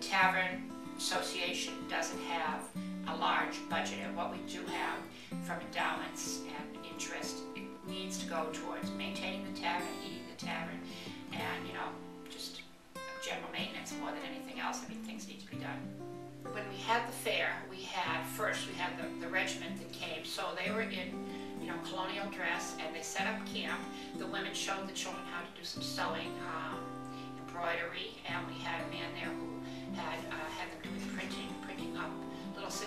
Tavern Association doesn't have a large budget, and what we do have from endowments and interest, it needs to go towards maintaining the tavern, heating the tavern, and just general maintenance more than anything else. I mean, things need to be done. When we had the fair, we had the regiment that came, so they were in colonial dress, and they set up camp. The women showed the children how to do some sewing, embroidery, and we had a man there who had them doing printing up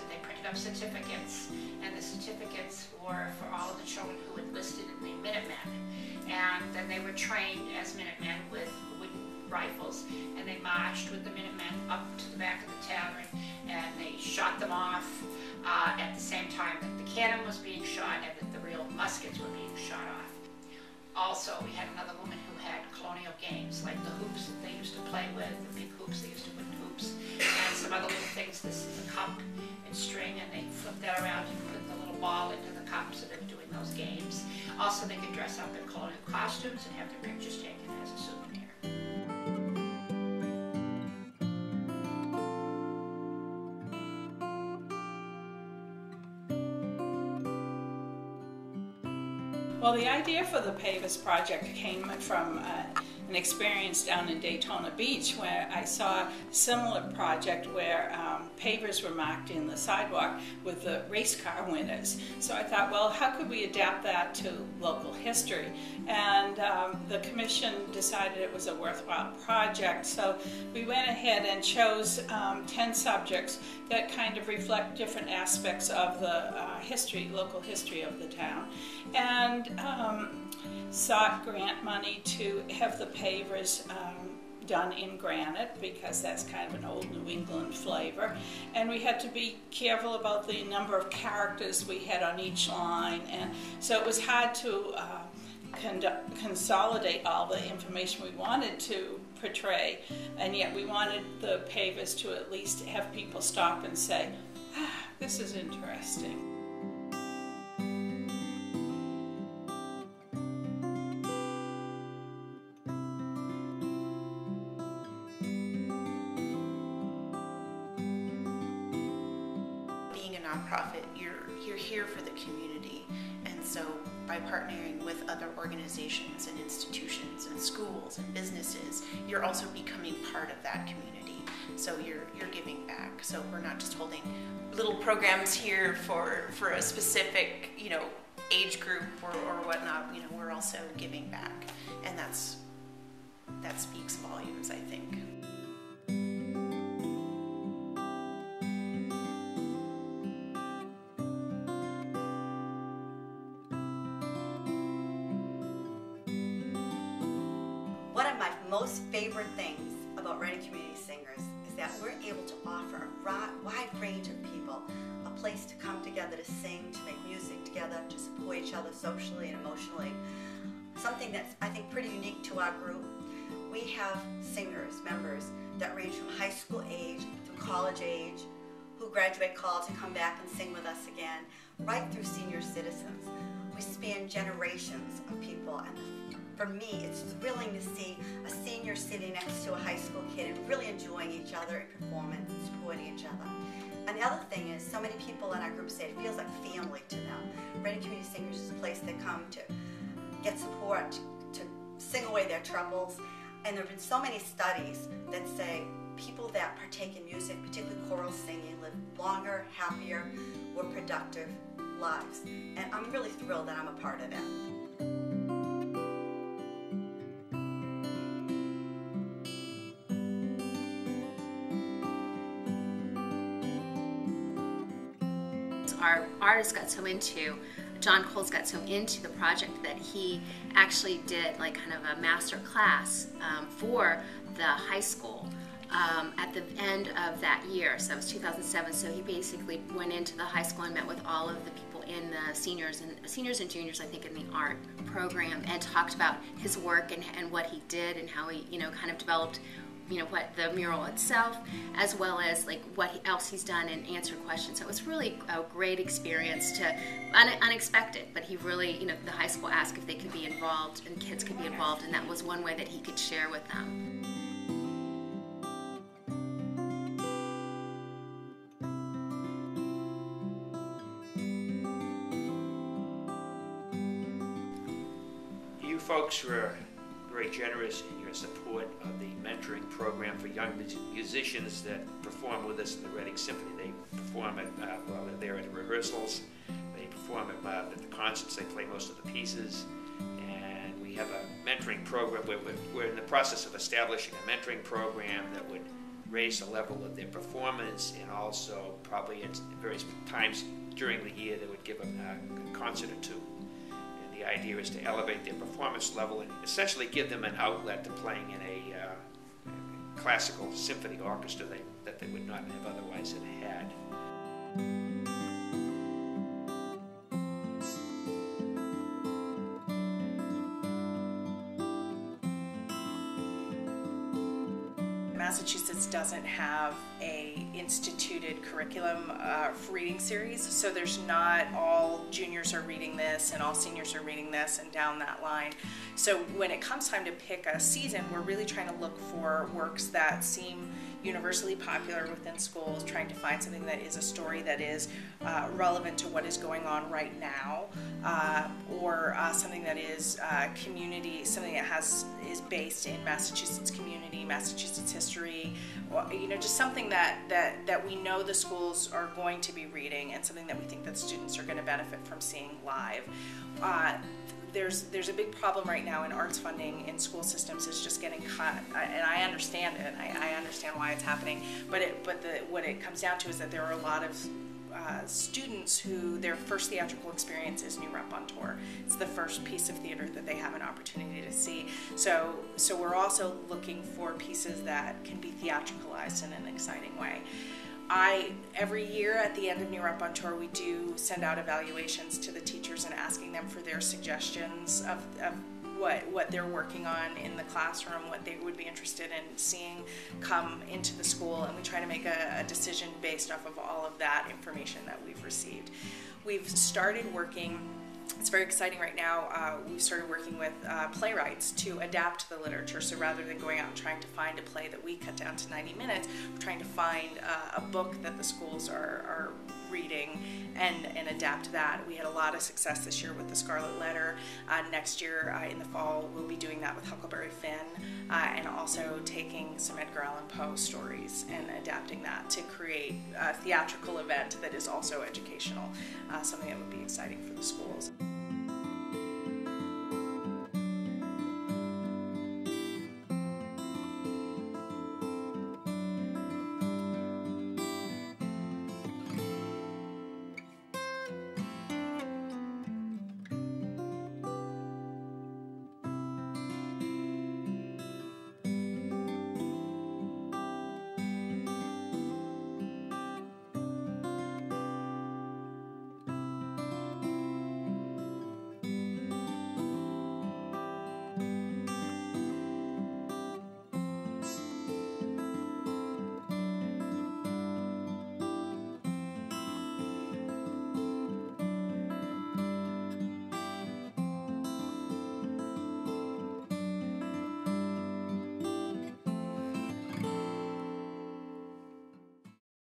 they printed up certificates, and the certificates were for all of the children who enlisted in the Minutemen. And then they were trained as Minutemen with wooden rifles, and they marched with the Minutemen up to the back of the tavern, and they shot them off at the same time that the cannon was being shot and that the real muskets were being shot off. Also, we had another woman who had colonial games, like the hoops that they used to play with, the big hoops, they used to win hoops, and some other little things. This is a cup and string, and they flip that around and put the little ball into the cup, so they're doing those games. Also, they could dress up in colonial costumes and have their pictures taken as a souvenir. Well, the idea for the Pavers project came from an experience down in Daytona Beach, where I saw a similar project where pavers were marked in the sidewalk with the race car winners. So I thought, well, how could we adapt that to local history? And the commission decided it was a worthwhile project, so we went ahead and chose 10 subjects that kind of reflect different aspects of the local history of the town, and sought grant money to have the pavers done in granite, because that's kind of an old New England flavor, and we had to be careful about the number of characters we had on each line, and so it was hard to consolidate all the information we wanted to portray, and yet we wanted the pavers to at least have people stop and say, this is interesting. Being a nonprofit, you're here for the community, and so by partnering with other organizations and institutions and schools and businesses, you're also becoming part of that community. So you're giving back. So we're not just holding little programs here for a specific age group or whatnot. We're also giving back, and that speaks volumes, I think. One of my most favorite things about Reading Community Singers is that we're able to offer a wide range of people a place to come together to sing, to make music together, to support each other socially and emotionally. Something that's, I think, pretty unique to our group. We have singers, members, that range from high school age through college age, who graduate college and come back and sing with us again, right through senior citizens. We span generations of people, and for me, it's thrilling to see a senior sitting next to a high school kid and really enjoying each other in performance and supporting each other. And the other thing is, so many people in our group say it feels like family to them. Reading Community Singers is a place they come to get support, to sing away their troubles. And there have been so many studies that say people that partake in music, particularly choral singing, live longer, happier, more productive lives. And I'm really thrilled that I'm a part of that. Our artist got so into, John Coles got so into the project that he actually did like kind of a master class for the high school at the end of that year. So it was 2007. So he basically went into the high school and met with all of the people in the seniors and juniors, I think, in the art program, and talked about his work and what he did and how he, kind of developed what the mural itself, as well as like what else he's done, and answered questions. So it was really a great experience, unexpected, but he really, the high school asked if they could be involved and kids could be involved, and that was one way that he could share with them. folks were very generous in your support of the mentoring program for young musicians that perform with us in the Reading Symphony. They perform it while they're there at rehearsals. They perform it at the concerts. They play most of the pieces. And we have a mentoring program. We're in the process of establishing a mentoring program that would raise the level of their performance, and also probably at various times during the year they would give a concert or two. And the idea is to elevate their performance level and essentially give them an outlet to playing in a classical symphony orchestra that they would not have otherwise have had. Massachusetts doesn't have a instituted curriculum for reading series, so there's not all juniors are reading this and all seniors are reading this and down that line. So when it comes time to pick a season, we're really trying to look for works that seem universally popular within schools, trying to find something that is a story that is relevant to what is going on right now, or something that is community, something that is based in Massachusetts community, Massachusetts history, or, just something that we know the schools are going to be reading, and something that we think that students are going to benefit from seeing live. There's a big problem right now in arts funding in school systems is just getting cut, and I understand it. I understand why it's happening, but what it comes down to is that there are a lot of students who their first theatrical experience is New Rep on Tour. It's the first piece of theater that they have an opportunity to see. So we're also looking for pieces that can be theatricalized in an exciting way. Every year at the end of New Rep on Tour, we do send out evaluations to the teachers and asking them for their suggestions of what they're working on in the classroom, what they would be interested in seeing come into the school, and we try to make a decision based off of all of that information that we've received. We've started working, it's very exciting right now, we've started working with playwrights to adapt the literature. So rather than going out and trying to find a play that we cut down to 90 minutes, we're trying to find a book that the schools are reading and adapt that. We had a lot of success this year with The Scarlet Letter. Next year in the fall we'll be doing that with Huckleberry Finn, and also taking some Edgar Allan Poe stories and adapting that to create a theatrical event that is also educational, something that would be exciting for the schools.